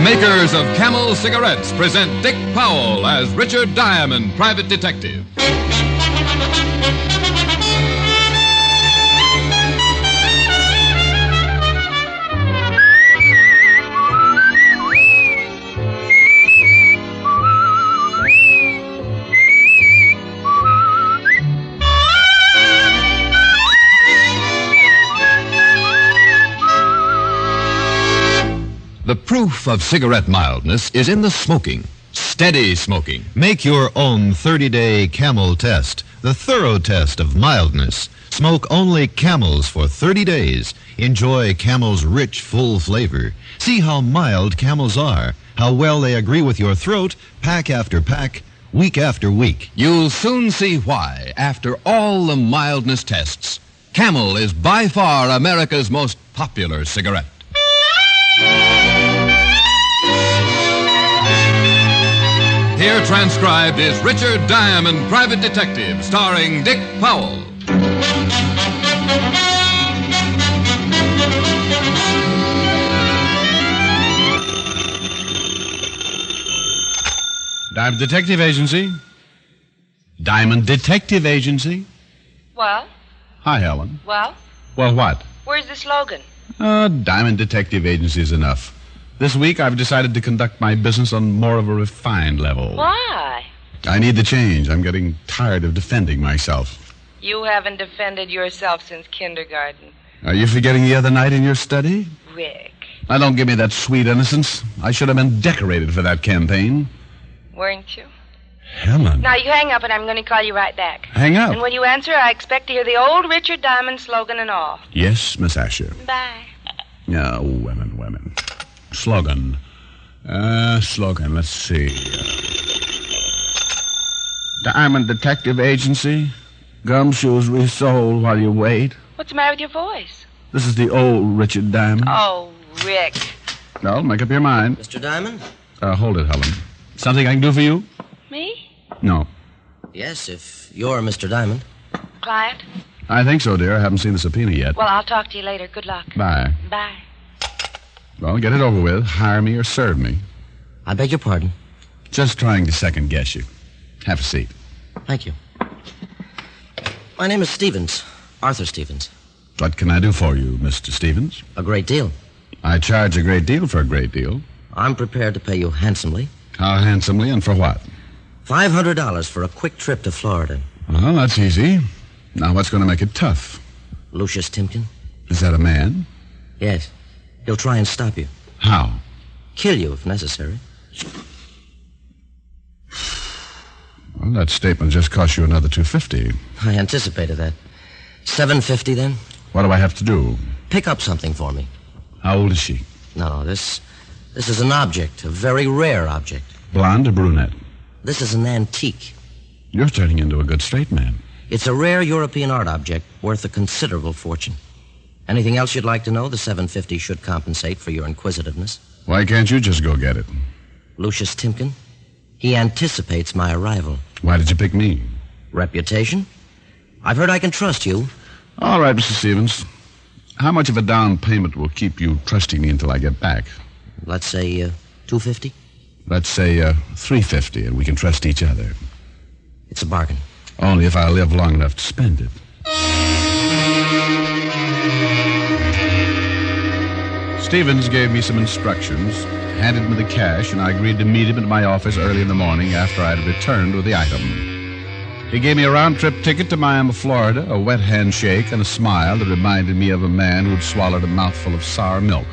makers of Camel cigarettes present Dick Powell as Richard Diamond, private detective. The proof of cigarette mildness is in the smoking. Steady smoking. Make your own 30-day Camel test, the thorough test of mildness. Smoke only Camels for 30 days. Enjoy Camel's rich, full flavor. See how mild Camels are, how well they agree with your throat, pack after pack, week after week. You'll soon see why, after all the mildness tests, Camel is by far America's most popular cigarette. Here transcribed is Richard Diamond, private detective, starring Dick Powell. Diamond Detective Agency. Diamond Detective Agency. Well? Hi, Helen. Well? Well, what? Where's the slogan? Diamond Detective Agency is enough. This week, I've decided to conduct my business on more of a refined level. Why? I need the change. I'm getting tired of defending myself. You haven't defended yourself since kindergarten. Are you forgetting the other night in your study? Rick. Now, don't give me that sweet innocence. I should have been decorated for that campaign. Weren't you? Helen. Now, you hang up and I'm going to call you right back. Hang up? And when you answer, I expect to hear the old Richard Diamond slogan and all. Yes, Miss Asher. Bye. Oh, women. Slogan. Let's see. Diamond Detective Agency. Gumshoes resold while you wait. What's the matter with your voice? This is the old Richard Diamond. Oh, Rick. Well, make up your mind. Mr. Diamond? Hold it, Helen. Something I can do for you? Me? No. Yes, if you're Mr. Diamond. Client? I think so, dear. I haven't seen the subpoena yet. Well, I'll talk to you later. Good luck. Bye. Bye. Well, get it over with. Hire me or serve me. I beg your pardon. Just trying to second-guess you. Have a seat. Thank you. My name is Stevens. Arthur Stevens. What can I do for you, Mr. Stevens? A great deal. I charge a great deal for a great deal. I'm prepared to pay you handsomely. How handsomely and for what? $500 for a quick trip to Florida. Well, that's easy. Now, what's going to make it tough? Lucius Timken? Is that a man? Yes. He'll try and stop you. How? Kill you if necessary. Well, that statement just cost you another $250. I anticipated that. $750 then? What do I have to do? Pick up something for me. How old is she? No, this is an object, a very rare object. Blonde or brunette? This is an antique. You're turning into a good straight man. It's a rare European art object worth a considerable fortune. Anything else you'd like to know? The $750 should compensate for your inquisitiveness. Why can't you just go get it? Lucius Timken? He anticipates my arrival. Why did you pick me? Reputation? I've heard I can trust you. All right, Mr. Stevens. How much of a down payment will keep you trusting me until I get back? Let's say $250? Let's say $350, and we can trust each other. It's a bargain. Only if I live long enough to spend it. Stevens gave me some instructions, handed me the cash, and I agreed to meet him at my office early in the morning after I had returned with the item. He gave me a round-trip ticket to Miami, Florida, a wet handshake, and a smile that reminded me of a man who'd swallowed a mouthful of sour milk.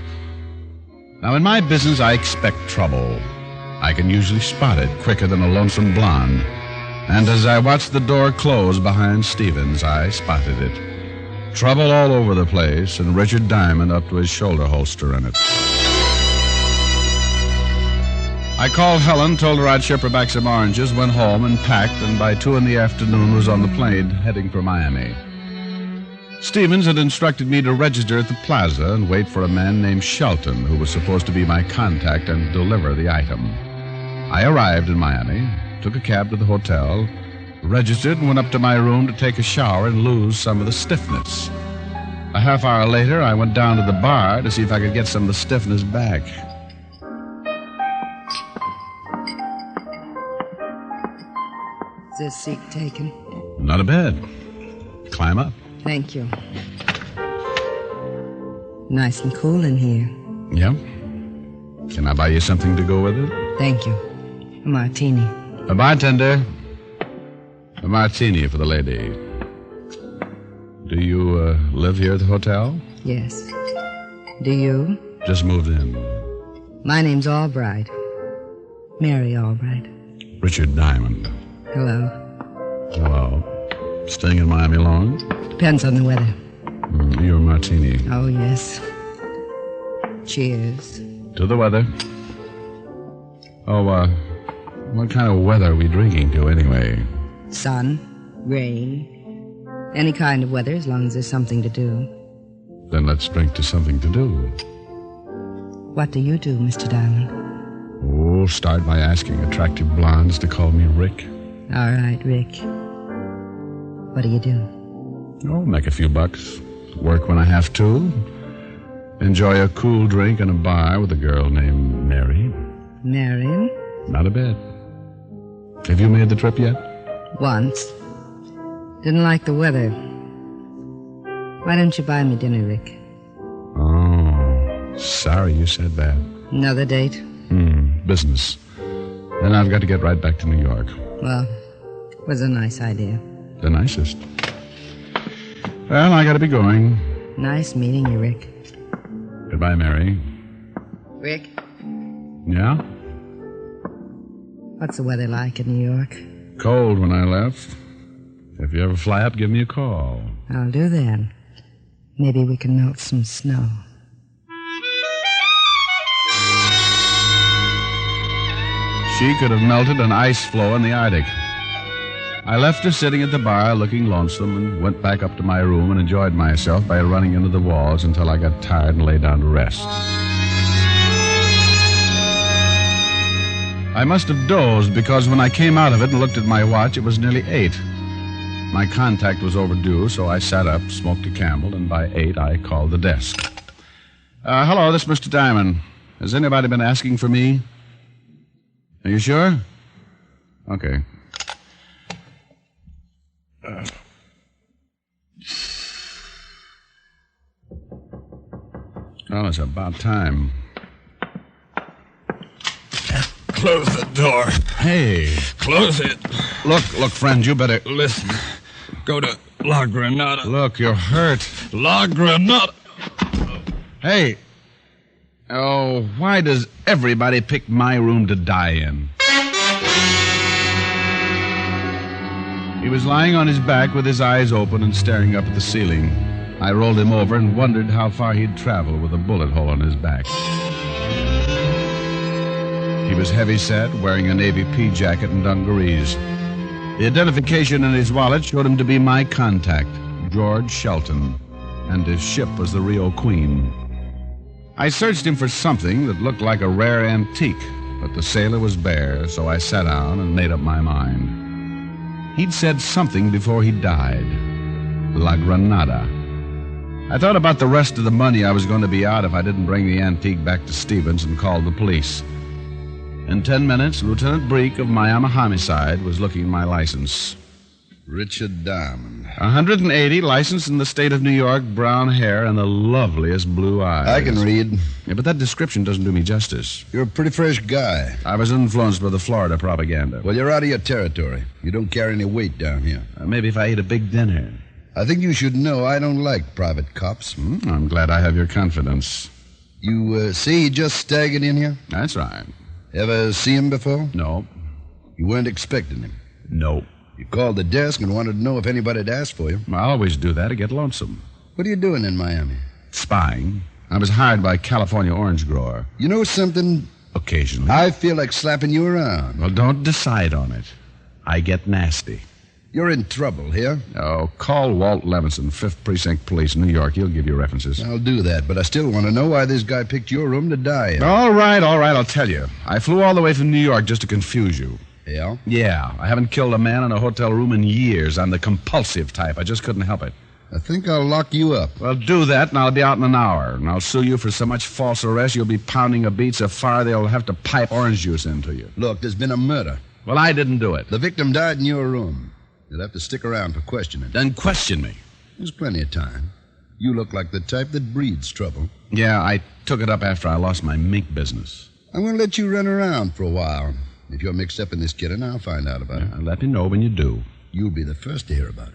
Now, in my business, I expect trouble. I can usually spot it quicker than a lonesome blonde. And as I watched the door close behind Stevens, I spotted it. Trouble all over the place, and Richard Diamond up to his shoulder holster in it. I called Helen, told her I'd ship her back some oranges, went home and packed, and by 2 p.m. was on the plane heading for Miami. Stevens had instructed me to register at the plaza and wait for a man named Shelton, who was supposed to be my contact and deliver the item. I arrived in Miami, took a cab to the hotel, registered, and went up to my room to take a shower and lose some of the stiffness. A half hour later, I went down to the bar to see if I could get some of the stiffness back. this seat taken? Not a bed. Climb up. Thank you. Nice and cool in here. Yeah? Can I buy you something to go with it? Thank you. A martini. A bartender. A martini for the lady. Do you live here at the hotel? Yes. Do you? Just moved in. My name's Albright. Mary Albright. Richard Diamond. Hello. Hello. Staying in Miami long? Depends on the weather. Your martini. Oh, yes. Cheers. To the weather. Oh, what kind of weather are we drinking to anyway? Sun, rain, any kind of weather as long as there's something to do. Then let's drink to something to do. What do you do, Mr. Diamond? Oh, start by asking attractive blondes to call me Rick. All right, Rick. What do you do? Oh, make a few bucks. Work when I have to. Enjoy a cool drink in a bar with a girl named Mary. Marion? Not a bit. Have you made the trip yet? Once. Didn't like the weather. Why don't you buy me dinner, Rick? Oh, sorry you said that. Another date? Business. Then I've got to get right back to New York. Well, it was a nice idea. The nicest. Well, I got to be going. Nice meeting you, Rick. Goodbye, Mary. Rick? Yeah? What's the weather like in New York? Cold when I left. If you ever fly up, give me a call. I'll do that. Maybe we can melt some snow. She could have melted an ice floe in the Arctic. I left her sitting at the bar looking lonesome and went back up to my room and enjoyed myself by running into the walls until I got tired and lay down to rest. I must have dozed because when I came out of it and looked at my watch, it was nearly 8. My contact was overdue, so I sat up, smoked a Camel, and by 8 I called the desk. Hello, this is Mr. Diamond. Has anybody been asking for me? Are you sure? Okay. Well, it's about time. Close the door. Hey. Close it. Look, friend, you better... Listen. Go to La Granada. Look, you're hurt. La Granada. Hey. Oh, why does everybody pick my room to die in? He was lying on his back with his eyes open and staring up at the ceiling. I rolled him over and wondered how far he'd travel with a bullet hole in his back. He was heavy-set, wearing a Navy pea jacket and dungarees. The identification in his wallet showed him to be my contact, George Shelton, and his ship was the Rio Queen. I searched him for something that looked like a rare antique, but the sailor was bare, so I sat down and made up my mind. He'd said something before he died. La Granada. I thought about the rest of the money I was going to be out if I didn't bring the antique back to Stevens and called the police. In 10 minutes, Lieutenant Breek of Miami Homicide was looking at my license. Richard Diamond. 180, licensed in the state of New York, brown hair, and the loveliest blue eyes. I can read. Yeah, but that description doesn't do me justice. You're a pretty fresh guy. I was influenced by the Florida propaganda. Well, you're out of your territory. You don't carry any weight down here. Maybe if I ate a big dinner. I think you should know I don't like private cops. I'm glad I have your confidence. You see he just staggered in here? That's right. Ever see him before? No. You weren't expecting him? No. You called the desk and wanted to know if anybody had asked for you. I always do that to get lonesome. What are you doing in Miami? Spying. I was hired by a California orange grower. You know something? Occasionally. I feel like slapping you around. Well, don't decide on it. I get nasty. You're in trouble here. Oh, call Walt Levinson, 5th Precinct Police, New York. He'll give you references. I'll do that, but I still want to know why this guy picked your room to die in. All right, I'll tell you. I flew all the way from New York just to confuse you. Yeah? Yeah, I haven't killed a man in a hotel room in years. I'm the compulsive type. I just couldn't help it. I think I'll lock you up. Well, do that, and I'll be out in an hour. And I'll sue you for so much false arrest, you'll be pounding a beat so far they'll have to pipe orange juice into you. Look, there's been a murder. Well, I didn't do it. The victim died in your room. You'll have to stick around for questioning. Then question me. There's plenty of time. You look like the type that breeds trouble. Yeah, I took it up after I lost my mink business. I'm going to let you run around for a while. If you're mixed up in this killing, I'll find out about it. Let me know when you do. You'll be the first to hear about it.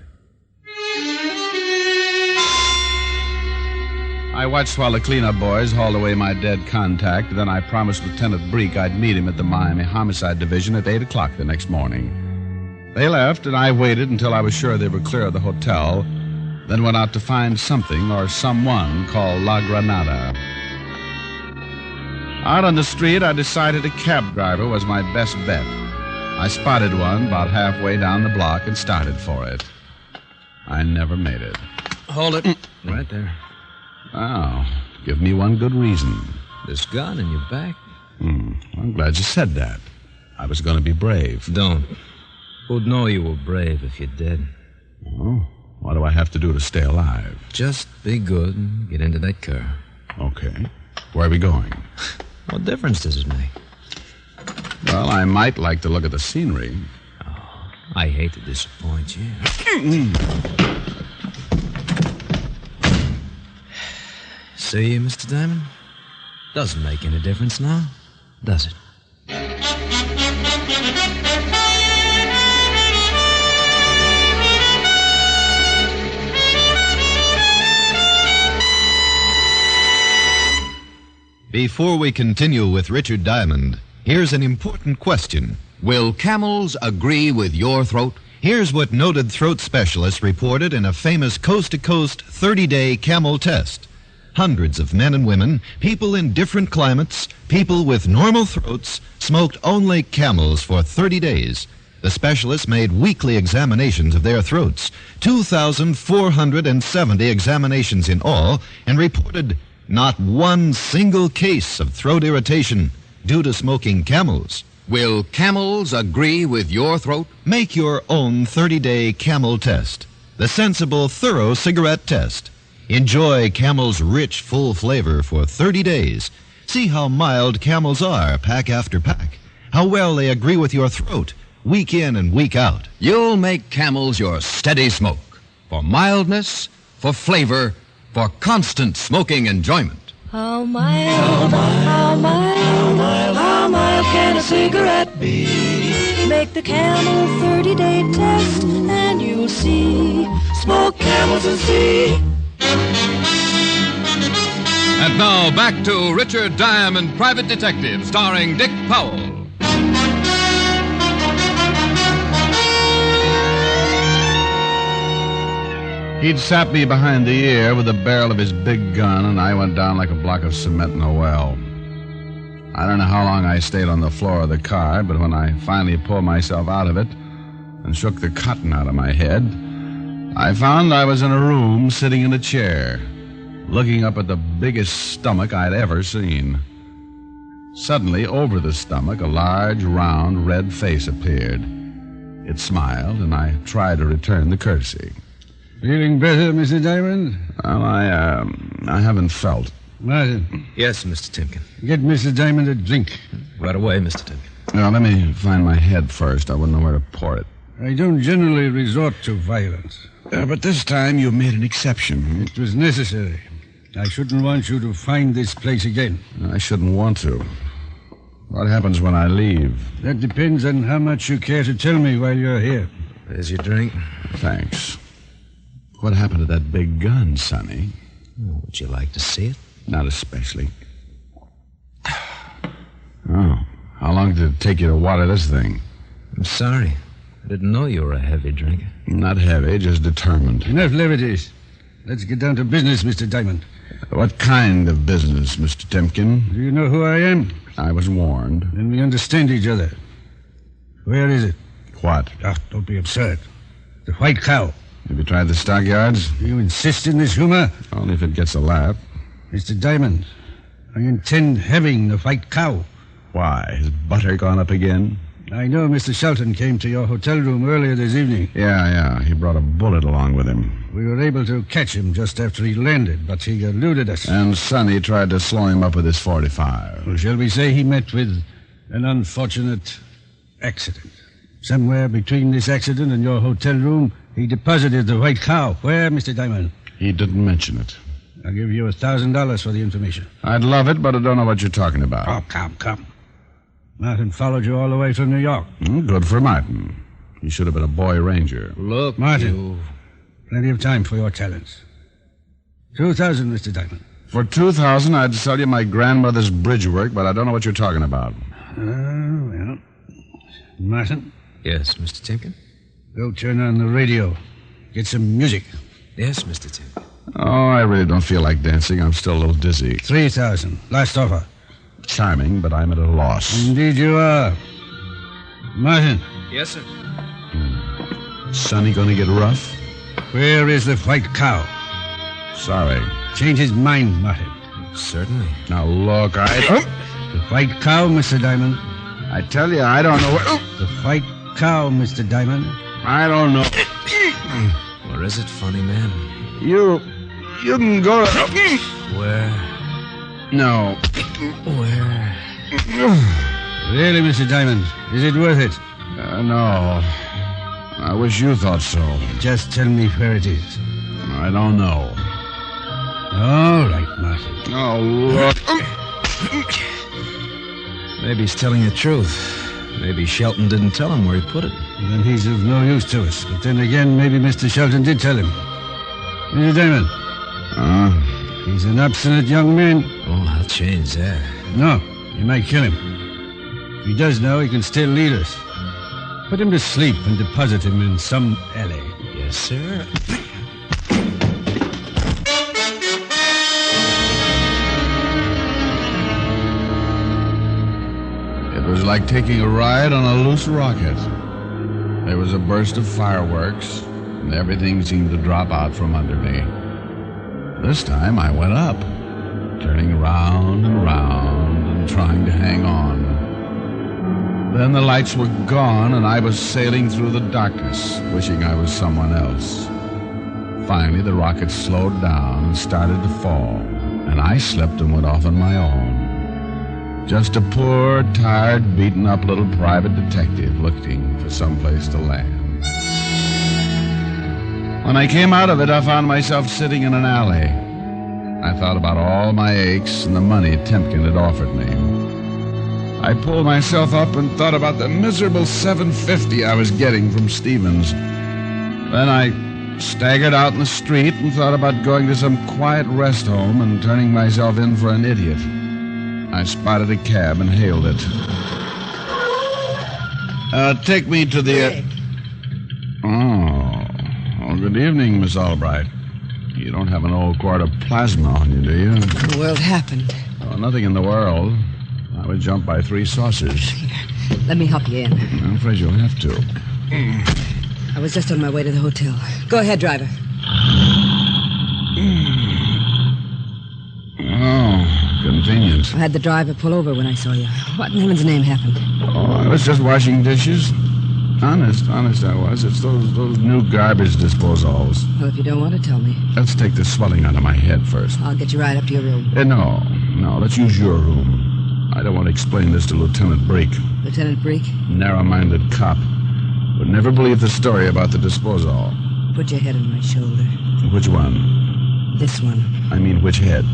I watched while the cleanup boys hauled away my dead contact. Then I promised Lieutenant Breek I'd meet him at the Miami Homicide Division at 8 o'clock the next morning. They left, and I waited until I was sure they were clear of the hotel, then went out to find something or someone called La Granada. Out on the street, I decided a cab driver was my best bet. I spotted one about halfway down the block and started for it. I never made it. Hold it. Right there. Oh, give me one good reason. This gun in your back? I'm glad you said that. I was going to be brave. Don't. Who'd know you were brave if you did? Oh, what do I have to do to stay alive? Just be good and get into that car. Okay. Where are we going? What difference does it make? Well, I might like to look at the scenery. Oh, I hate to disappoint you. See, Mr. Diamond? Doesn't make any difference now, does it? Before we continue with Richard Diamond, here's an important question. Will camels agree with your throat? Here's what noted throat specialists reported in a famous coast-to-coast 30-day camel test. Hundreds of men and women, people in different climates, people with normal throats, smoked only Camels for 30 days. The specialists made weekly examinations of their throats, 2,470 examinations in all, and reported not one single case of throat irritation due to smoking Camels. Will camels agree with your throat? Make your own 30-day Camel test, the sensible, thorough cigarette test. Enjoy Camel's rich, full flavor for 30 days. See how mild Camels are, pack after pack. How well they agree with your throat, week in and week out. You'll make camels your steady smoke. For mildness, for flavor, for constant smoking enjoyment. How mild, how mild can a cigarette be? Make the Camel 30-day test and you'll see. Smoke Camels and see. And now back to Richard Diamond, Private Detective, starring Dick Powell. He'd sapped me behind the ear with the barrel of his big gun, and I went down like a block of cement in a well. I don't know how long I stayed on the floor of the car, but when I finally pulled myself out of it and shook the cotton out of my head, I found I was in a room sitting in a chair, looking up at the biggest stomach I'd ever seen. Suddenly, over the stomach, a large, round, red face appeared. It smiled, and I tried to return the courtesy. Feeling better, Mr. Diamond? Well, I haven't felt. Martin. Yes, Mr. Timken. Get Mr. Diamond a drink. Right away, Mr. Timken. Now, let me find my head first. I wouldn't know where to pour it. I don't generally resort to violence. But this time you made an exception. It was necessary. I shouldn't want you to find this place again. I shouldn't want to. What happens when I leave? That depends on how much you care to tell me while you're here. There's your drink. Thanks. What happened to that big gun, Sonny? Oh, would you like to see it? Not especially. Oh, how long did it take you to water this thing? I'm sorry. I didn't know you were a heavy drinker. Not heavy, just determined. Enough levities. Let's get down to business, Mr. Diamond. What kind of business, Mr. Timken? Do you know who I am? I was warned. Then we understand each other. Where is it? What? Ah, don't be absurd. The White Cow. Have you tried the stockyards? You insist in this humor? Only if it gets a laugh. Mr. Diamond, I intend having the White Cow. Why? Has butter gone up again? I know Mr. Shelton came to your hotel room earlier this evening. Yeah. He brought a bullet along with him. We were able to catch him just after he landed, but he eluded us. And Sonny tried to slow him up with his .45. Well, shall we say he met with an unfortunate accident? Somewhere between this accident and your hotel room, he deposited the white cow. Where, Mr. Diamond? He didn't mention it. I'll give you $1,000 for the information. I'd love it, but I don't know what you're talking about. Oh, come. Martin followed you all the way from New York. Good for Martin. He should have been a boy ranger. Look, Martin, plenty of time for your talents. 2,000, Mr. Diamond. For 2,000, I'd sell you my grandmother's bridge work, but I don't know what you're talking about. Well. Martin? Yes, Mr. Timken? Go turn on the radio. Get some music. Yes, Mr. Timken. Oh, I really don't feel like dancing. I'm still a little dizzy. 3,000. Last offer. Charming, but I'm at a loss. Indeed you are. Martin. Yes, sir. Sonny gonna get rough? Where is the white cow? Sorry. Change his mind, Martin. Certainly. Now, look, The white cow, Mr. Diamond. I tell you, I don't know where... The white cow, Mr. Diamond. I don't know. Or is it funny, man? You can go to... Where? No. Where? Really, Mr. Diamond, is it worth it? No. I wish you thought so. Just tell me where it is. I don't know. All right, Martin. Oh, look. Maybe he's telling the truth. Maybe Shelton didn't tell him where he put it. Then he's of no use to us. But then again, maybe Mr. Shelton did tell him. Mr. Diamond. He's an obstinate young man. Oh, I'll change that. No, you might kill him. If he does know, he can still lead us. Put him to sleep and deposit him in some alley. Yes, sir. It was like taking a ride on a loose rocket. There was a burst of fireworks, and everything seemed to drop out from under me. This time I went up, turning round and round and trying to hang on. Then the lights were gone, and I was sailing through the darkness, wishing I was someone else. Finally, the rocket slowed down and started to fall, and I slipped and went off on my own. Just a poor, tired, beaten-up little private detective looking for someplace to land. When I came out of it, I found myself sitting in an alley. I thought about all my aches and the money Timken had offered me. I pulled myself up and thought about the miserable $7.50 I was getting from Stevens. Then I staggered out in the street and thought about going to some quiet rest home and turning myself in for an idiot. I spotted a cab and hailed it. Take me to the... Oh, good evening, Miss Albright. You don't have an old quart of plasma on you, do you? What in the world happened? Oh, nothing in the world. I was jumped by 3 saucers. Let me help you in. I'm afraid you'll have to. I was just on my way to the hotel. Go ahead, driver. Oh, convenient. I had the driver pull over when I saw you. What in heaven's name happened? Oh, I was just washing dishes. Honest I was. It's those new garbage disposals. Well, if you don't want to tell me. Let's take the swelling out of my head first. I'll get you right up to your room. No, let's use your room. I don't want to explain this to Lieutenant Brake. Lieutenant Brake? Narrow-minded cop. Would never believe the story about the disposal. Put your head on my shoulder. Which one? This one. I mean, which head?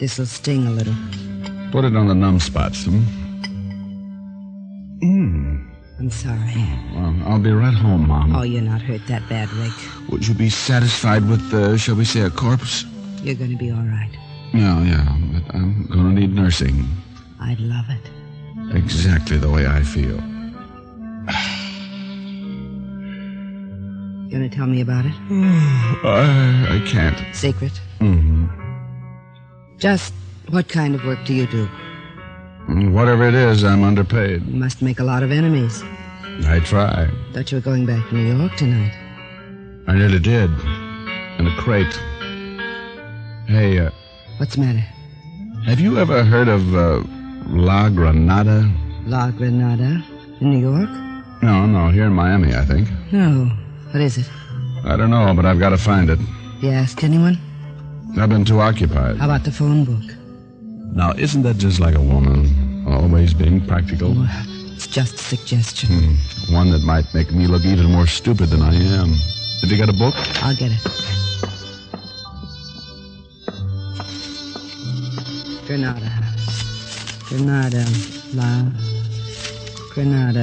This'll sting a little. Put it on the numb spots, I'm sorry. Well, I'll be right home, Mom. Oh, you're not hurt that bad, Rick. Would you be satisfied with, shall we say, a corpse? You're going to be all right. Yeah, but I'm going to need nursing. I'd love it. Exactly the way I feel. Going to tell me about it? I can't. Secret? Mm-hmm. Just what kind of work do you do? Whatever it is, I'm underpaid. You must make a lot of enemies. I try. Thought you were going back to New York tonight. I nearly did. In a crate. Hey, What's the matter? have you ever heard of, La Granada? La Granada in New York? No, here in Miami, I think. No. What is it? I don't know, but I've got to find it. You asked anyone? I've been too occupied. How about the phone book? Now, isn't that just like a woman? Always being practical? Well, it's just a suggestion. One that might make me look even more stupid than I am. Have you got a book? I'll get it. Granada. Granada.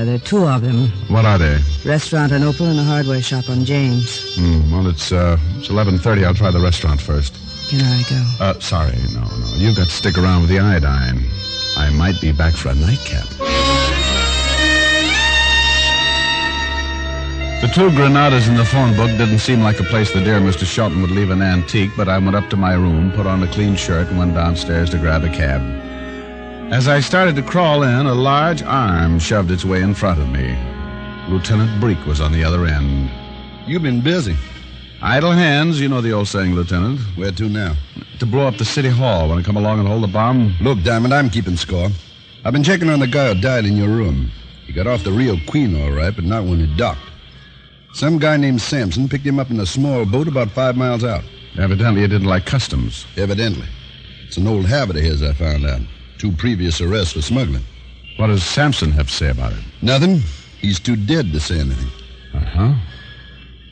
There are two of them. What are they? Restaurant on Opal and a hardware shop on James. Well, it's 11:30. I'll try the restaurant first. Can I go? Sorry, no. You've got to stick around with the iodine. I might be back for a nightcap. The two Granadas in the phone book didn't seem like a place the dear Mr. Shelton would leave an antique, but I went up to my room, put on a clean shirt, and went downstairs to grab a cab. As I started to crawl in, a large arm shoved its way in front of me. Lieutenant Breek was on the other end. You've been busy. Idle hands, you know the old saying, Lieutenant. Where to now? To blow up the city hall. Want to come along and hold the bomb? Look, Diamond, I'm keeping score. I've been checking on the guy who died in your room. He got off the Rio Queen all right, but not when he docked. Some guy named Sampson picked him up in a small boat about 5 miles out. Evidently, he didn't like customs. Evidently. It's an old habit of his, I found out. 2 previous arrests for smuggling. What does Sampson have to say about it? Nothing. He's too dead to say anything. Uh-huh.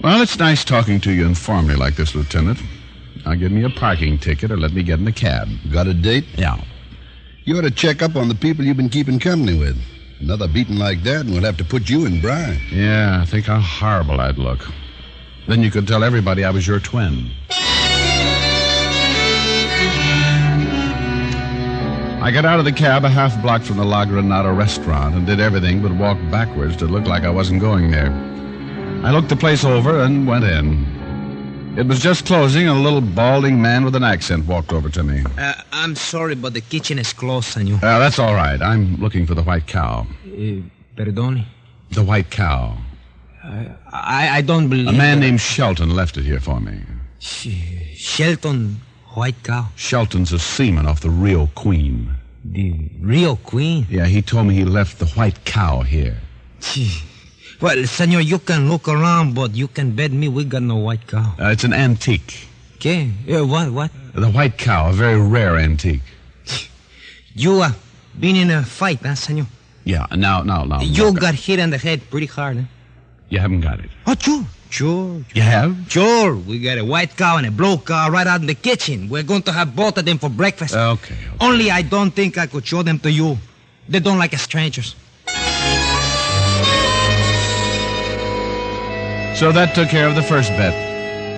Well, it's nice talking to you informally like this, Lieutenant. Now give me a parking ticket or let me get in a cab. Got a date? Yeah. You ought to check up on the people you've been keeping company with. Another beating like that, and we'll have to put you in brine. Yeah, think how horrible I'd look. Then you could tell everybody I was your twin. I got out of the cab a half block from the La Granada restaurant and did everything but walk backwards to look like I wasn't going there. I looked the place over and went in. It was just closing, and a little balding man with an accent walked over to me. I'm sorry, but the kitchen is closed, senor. That's all right. I'm looking for the White Cow. Perdone? The White Cow. I don't believe... A man named Shelton left it here for me. Shelton, White Cow? Shelton's a seaman off the Rio Queen. The Rio Queen? Yeah, he told me he left the White Cow here. Well, senor, you can look around, but you can bet me we got no White Cow. It's an antique. Okay. What? The White Cow, a very rare antique. You been in a fight, huh, senor? Yeah, now. You got hit on the head pretty hard, huh? You haven't got it. Oh, sure. You have? Sure. We got a White Cow and a Blue Cow right out in the kitchen. We're going to have both of them for breakfast. Okay. Only I don't think I could show them to you. They don't like strangers. So that took care of the first bet.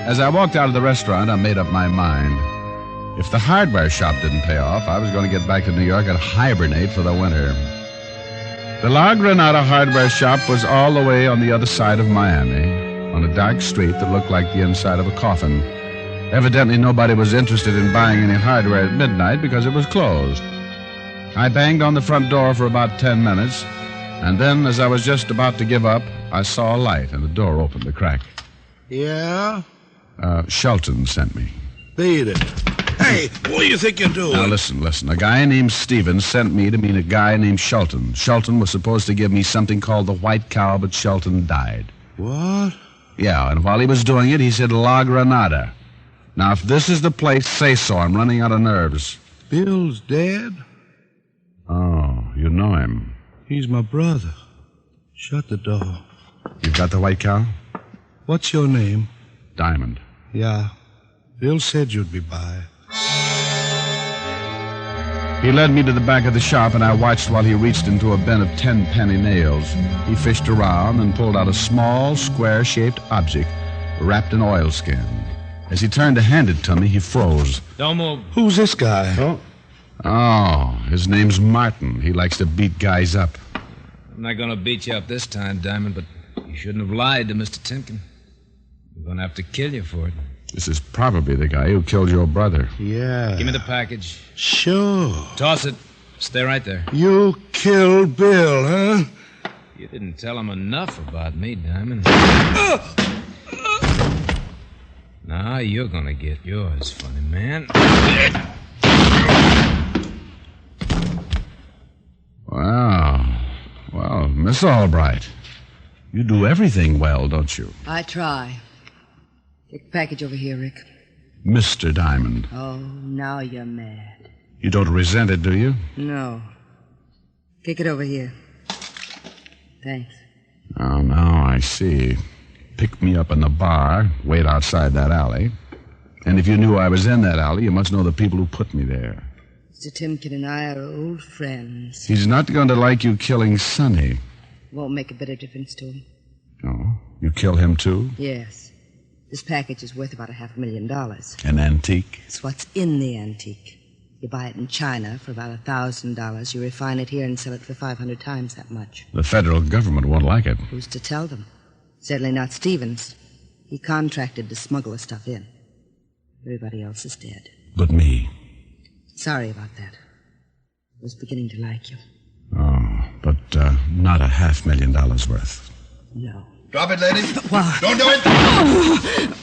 As I walked out of the restaurant, I made up my mind. If the hardware shop didn't pay off, I was going to get back to New York and hibernate for the winter. The La Granada hardware shop was all the way on the other side of Miami, on a dark street that looked like the inside of a coffin. Evidently, nobody was interested in buying any hardware at midnight because it was closed. I banged on the front door for about 10 minutes, and then, as I was just about to give up, I saw a light and the door opened a crack. Yeah? Shelton sent me. Beat it. Hey, what do you think you're doing? Now, listen. A guy named Stevens sent me to meet a guy named Shelton. Shelton was supposed to give me something called the White Cow, but Shelton died. What? Yeah, and while he was doing it, he said La Granada. Now, if this is the place, say so. I'm running out of nerves. Bill's dead? Oh, you know him. He's my brother. Shut the door. You've got the White Cow? What's your name? Diamond. Yeah. Bill said you'd be by. He led me to the back of the shop, and I watched while he reached into a bin of 10-penny nails. He fished around and pulled out a small, square-shaped object wrapped in oilskin. As he turned to hand it to me, he froze. Don't move. Who's this guy? Oh, his name's Martin. He likes to beat guys up. I'm not going to beat you up this time, Diamond, but you shouldn't have lied to Mr. Timken. We're going to have to kill you for it. This is probably the guy who killed your brother. Yeah. Give me the package. Sure. Toss it. Stay right there. You killed Bill, huh? You didn't tell him enough about me, Diamond. Now you're going to get yours, funny man. Wow. Well, Miss Albright. You do everything well, don't you? I try. Take the package over here, Rick. Mr. Diamond. Oh, now you're mad. You don't resent it, do you? No. Take it over here. Thanks. Oh, now I see. Pick me up in the bar, wait outside that alley. And if you knew I was in that alley, you must know the people who put me there. Mr. Timken and I are old friends. He's not going to like you killing Sonny. Won't make a bit of difference to him. Oh? You kill him, too? Yes. This package is worth about $500,000. An antique? It's what's in the antique. You buy it in China for about $1,000. You refine it here and sell it for 500 times that much. The federal government won't like it. Who's to tell them? Certainly not Stevens. He contracted to smuggle the stuff in. Everybody else is dead. But me. Sorry about that. I was beginning to like you. Oh, but not $500,000 worth. No. Drop it, lady. What? Don't do it.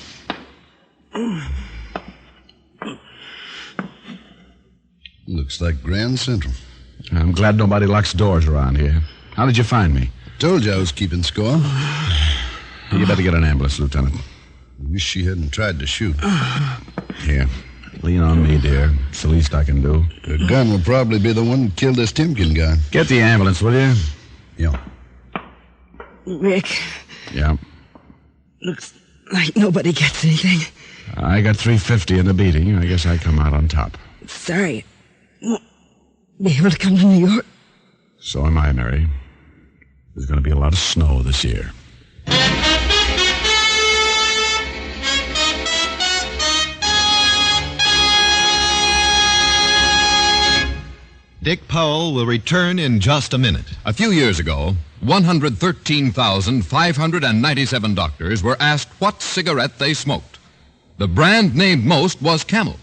Looks like Grand Central. I'm glad nobody locks doors around here. How did you find me? Told you I was keeping score. You better get an ambulance, Lieutenant. Wish she hadn't tried to shoot. Here. Lean on me, dear. It's the least I can do. The gun will probably be the one that killed this Timken guy. Get the ambulance, will you? Yeah. Rick. Yeah. Looks like nobody gets anything. I got $350 in the beating. I guess I come out on top. Sorry. Won't be able to come to New York. So am I, Mary. There's going to be a lot of snow this year. Dick Powell will return in just a minute. A few years ago, 113,597 doctors were asked what cigarette they smoked. The brand named most was Camel.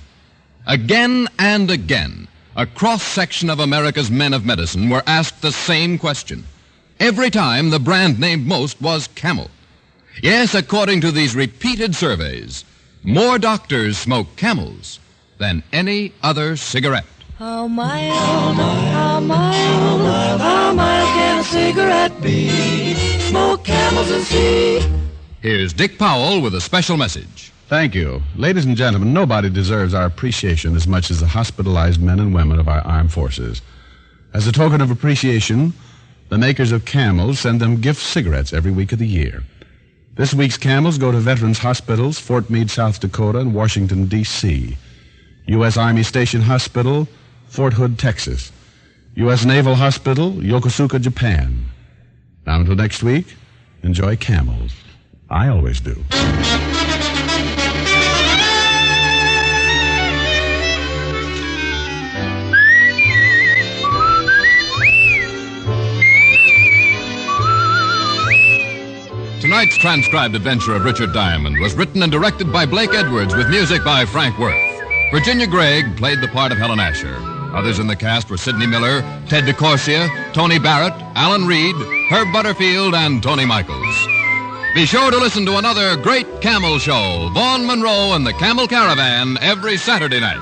Again and again, a cross-section of America's men of medicine were asked the same question. Every time, the brand named most was Camel. Yes, according to these repeated surveys, more doctors smoke Camels than any other cigarette. How mild can a cigarette be? Smoke Camels and see. Here's Dick Powell with a special message. Thank you. Ladies and gentlemen, nobody deserves our appreciation as much as the hospitalized men and women of our armed forces. As a token of appreciation, the makers of Camels send them gift cigarettes every week of the year. This week's Camels go to veterans' hospitals, Fort Meade, South Dakota, and Washington, D.C., U.S. Army Station Hospital, Fort Hood, Texas, U.S. Naval Hospital, Yokosuka, Japan. Now until next week, enjoy Camels. I always do. Tonight's transcribed adventure of Richard Diamond was written and directed by Blake Edwards with music by Frank Worth. Virginia Gregg played the part of Helen Asher. Others in the cast were Sidney Miller, Ted DeCorsia, Tony Barrett, Alan Reed, Herb Butterfield, and Tony Michaels. Be sure to listen to another great Camel show, Vaughn Monroe and the Camel Caravan, every Saturday night.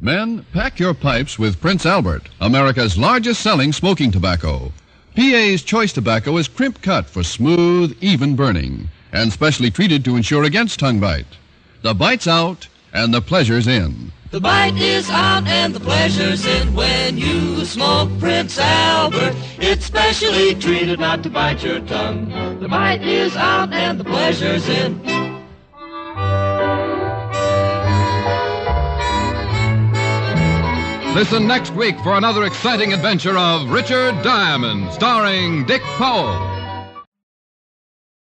Men, pack your pipes with Prince Albert, America's largest selling smoking tobacco. PA's choice tobacco is crimp cut for smooth, even burning, and specially treated to ensure against tongue bite. The bite's out and the pleasure's in. The bite is out and the pleasure's in when you smoke Prince Albert. It's specially treated not to bite your tongue. The bite is out and the pleasure's in. Listen next week for another exciting adventure of Richard Diamond, starring Dick Powell.